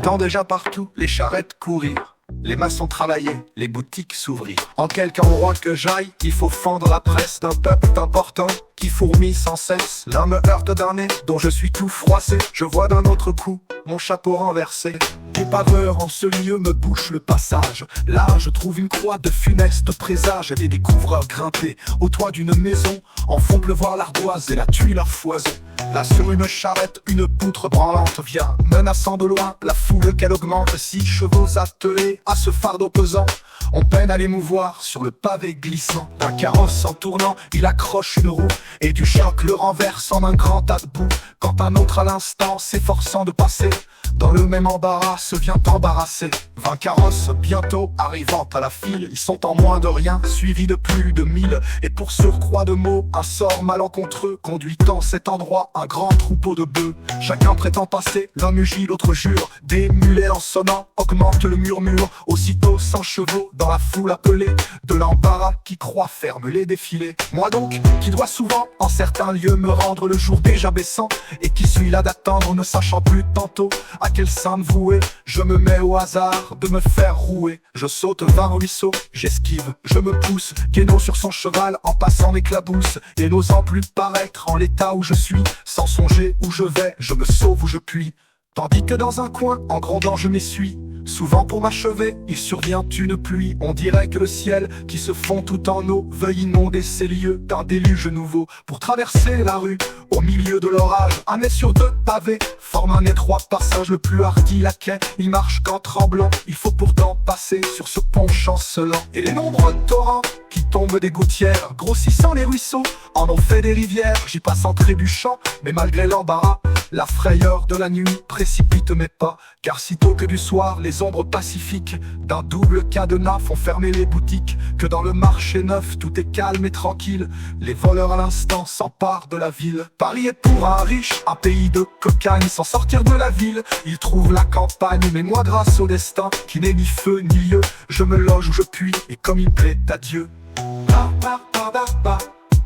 J'entends déjà partout les charrettes courir, les maçons travailler, les boutiques s'ouvrir. En quelque endroit que j'aille, il faut fendre la presse d'un peuple important qui fourmille sans cesse. L'un me heurte d'un nez dont je suis tout froissé. Je vois d'un autre coup mon chapeau renversé. Des paveurs en ce lieu me bouchent le passage. Là je trouve une croix de funestes présages. Des découvreurs grimpés au toit d'une maison en font pleuvoir l'ardoise et la tuile leur foison. Là sur une charrette, une poutre branlante vient, menaçant de loin la foule qu'elle augmente. 6 chevaux attelés à ce fardeau pesant, on peine à l'émouvoir sur le pavé glissant. D'un carrosse en tournant, il accroche une roue, et du choc le renverse en un grand tas de boue. Quand un autre à l'instant, s'efforçant de passer, dans le même embarras se vient embarrasser. 20 carrosses bientôt arrivant à la file, ils sont en moins de rien, suivis de plus de 1000. Et pour surcroît de mots, un sort malencontreux conduit en cet endroit un grand troupeau de bœufs. Chacun prétend passer, l'un mugit, l'autre jure. Des mulets en sonnant augmentent le murmure. Aussitôt 100 chevaux dans la foule appelée, de l'embarras qui croit ferme les défilés. Moi donc, qui dois souvent en certains lieux me rendre le jour déjà baissant, et qui suis là d'attendre ne sachant plus tantôt à quel sein me vouer, je me mets au hasard de me faire rouer. Je saute 20 ruisseaux, j'esquive, je me pousse, Guénaud sur son cheval en passant m'éclabousse, et n'osant plus paraître en l'état où je suis, sans songer où je vais, je me sauve où je puis. Tandis que dans un coin, en grondant je m'essuie. Souvent pour m'achever, il survient une pluie. On dirait que le ciel, qui se fond tout en eau, veuille inonder ces lieux d'un déluge nouveau. Pour traverser la rue, au milieu de l'orage, un nez sur 2 pavés forme un étroit passage. Le plus hardi laquais, il marche qu'en tremblant. Il faut pourtant passer sur ce pont chancelant. Et les nombreux torrents qui tombent des gouttières, grossissant les ruisseaux, en ont fait des rivières. J'y passe en trébuchant, mais malgré l'embarras, la frayeur de la nuit précipite mes pas. Car sitôt que du soir, les ombres pacifiques d'un double cadenas font fermer les boutiques, que dans le marché neuf tout est calme et tranquille, les voleurs à l'instant s'emparent de la ville. Paris est pour un riche, un pays de cocagne. Sans sortir de la ville, il trouve la campagne. Mais moi, grâce au destin qui n'est ni feu ni lieu, je me loge où je puis, et comme il plaît à Dieu.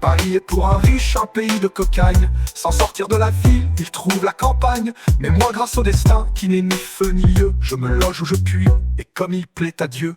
Paris est pour un riche, un pays de cocagne. Sans sortir de la ville, il trouve la campagne. Mais moi, grâce au destin qui n'est ni feu ni lieu, je me loge où je puis, et comme il plaît à Dieu.